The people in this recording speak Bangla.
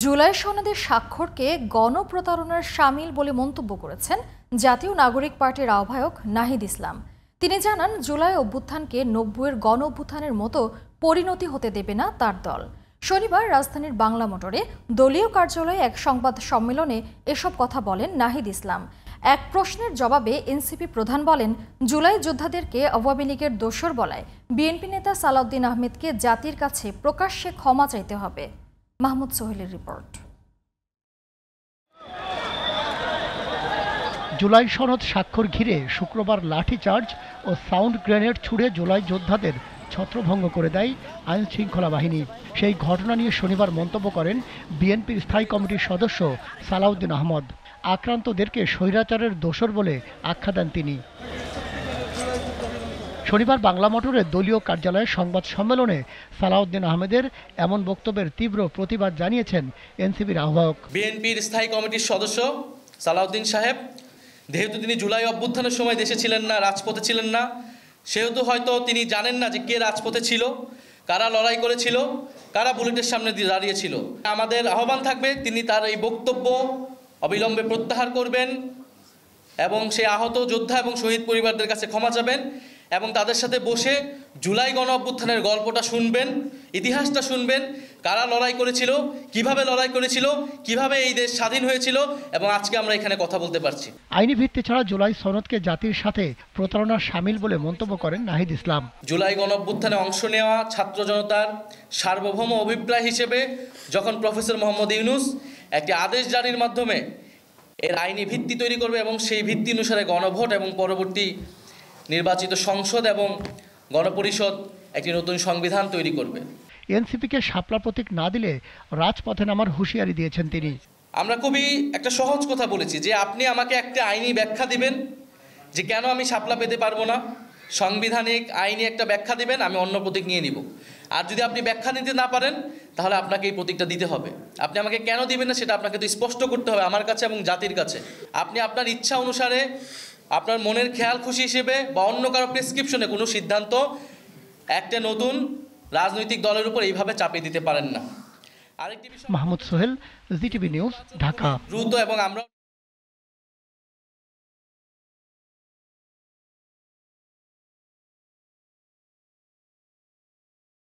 জুলাই সনদে স্বাক্ষরকে গণপ্রতারণার শামিল বলে মন্তব্য করেছেন জাতীয় নাগরিক পার্টির আহ্বায়ক নাহিদ ইসলাম। তিনি জানান, জুলাই অভ্যুত্থানকে ৯০-এর গণ অভ্যুত্থানের মতো পরিণতি হতে দেবে না তার দল। শনিবার রাজধানীর বাংলা মোটরে দলীয় কার্যালয়ে এক সংবাদ সম্মেলনে এসব কথা বলেন নাহিদ ইসলাম। এক প্রশ্নের জবাবে এনসিপি প্রধান বলেন, জুলাই যোদ্ধাদেরকে আওয়ামী লীগের দোসর বলায় বিএনপি নেতা সালাউদ্দিন আহমেদকে জাতির কাছে প্রকাশ্যে ক্ষমা চাইতে হবে। মাহমুদ সোহেলের রিপোর্ট। জুলাই সনদ স্বাক্ষর ঘিরে শুক্রবার লাঠিচার্জ ও সাউন্ড গ্রেনেড ছুড়ে জুলাই যোদ্ধাদের ছত্রভঙ্গ করে দেয় আইন শৃঙ্খলা বাহিনী। সেই ঘটনা নিয়ে শনিবার মন্তব্য করেন বিএনপির স্থায়ী কমিটির সদস্য সালাউদ্দিন আহমদ। আক্রান্তদেরকে স্বৈরাচারের দোসর বলে আখ্যা দেন তিনি। শনিবার বাংলা মোটরের দলীয় কার্যালয়ে সংবাদ সম্মেলনে সালাউদ্দিন আহমেদের এমন বক্তব্যের তীব্র প্রতিবাদ জানিয়েছেন এনসিপির আহ্বায়ক। বিএনপির স্থায়ী কমিটির সদস্য সালাউদ্দিন সাহেব, যেহেতু তিনি জুলাই অভ্যুত্থানের সময় দেশে ছিলেন না, রাজপথে ছিলেন না, সেহেতু হয়তো তিনি জানেন না যে কে রাজপথে ছিল, কারা লড়াই করেছিল, কারা বুলেটের সামনে দিয়ে দাঁড়িয়েছিল। আমাদের আহ্বান থাকবে, তিনি তার এই বক্তব্য অবিলম্বে প্রত্যাহার করবেন এবং সেই আহত যোদ্ধা এবং শহীদ পরিবারদের কাছে ক্ষমা চাবেন এবং তাদের সাথে বসে জুলাই গণ অভ্যুত্থানের গল্পটা শুনবেন, ইতিহাসটা শুনবেন, কারা লড়াই করেছিল, কিভাবে লড়াই করেছিল, কিভাবে এই দেশ স্বাধীন হয়েছিল এবং আজকে আমরা এখানে কথা বলতে পারছি। আইনি ভিত্তি ছাড়া জুলাই সনদকে জাতির সাথে প্রতারণার শামিল বলে মন্তব্য করেন নাহিদ ইসলাম। জুলাই গণ অভ্যুত্থানে অংশ নেওয়া ছাত্র জনতার সার্বভৌম অভিপ্রায় হিসেবে যখন প্রফেসর মোহাম্মদ ইউনূস একটি আদেশ জারির মাধ্যমে এর আইনি ভিত্তি তৈরি করবে এবং সেই ভিত্তি অনুসারে গণভোট এবং পরবর্তী নির্বাচিত সংসদ এবং গণপরিষদ একটি নতুন সংবিধান তৈরি করবে। এনসিপিকে শাপলা প্রতীক না দিলে রাজপথে নামার হুঁশিয়ারি দিয়েছেন তিনি। আমরা খুবই একটা সহজ কথা বলেছি যে আপনি আমাকে একটা আইনি ব্যাখ্যা দিবেন যে কেন আমি শাপলা পেতে পারবো না, সাংবিধানিক আইনি একটা ব্যাখ্যা দিবেন, আমি অন্য প্রতীক নিয়ে নিব। আর যদি আপনি ব্যাখ্যা দিতে না পারেন তাহলে আপনাকে এই প্রতীকটা দিতে হবে। আপনি আমাকে কেন দিবেন না সেটা আপনাকে তো স্পষ্ট করতে হবে আমার কাছে এবং জাতির কাছে। আপনি আপনার ইচ্ছা অনুসারে আপনার মনের খেয়াল খুশি হিসেবে বা অন্য কারো প্রেসক্রিপশনে কোনো সিদ্ধান্ত একটা নতুন রাজনৈতিক দলের উপর এইভাবে চাপিয়ে দিতে পারেন না। আরেকটি বিষয়, মাহমুদ সোহেল, জিটিভি নিউজ, ঢাকা। দ্রুত এবং আমরা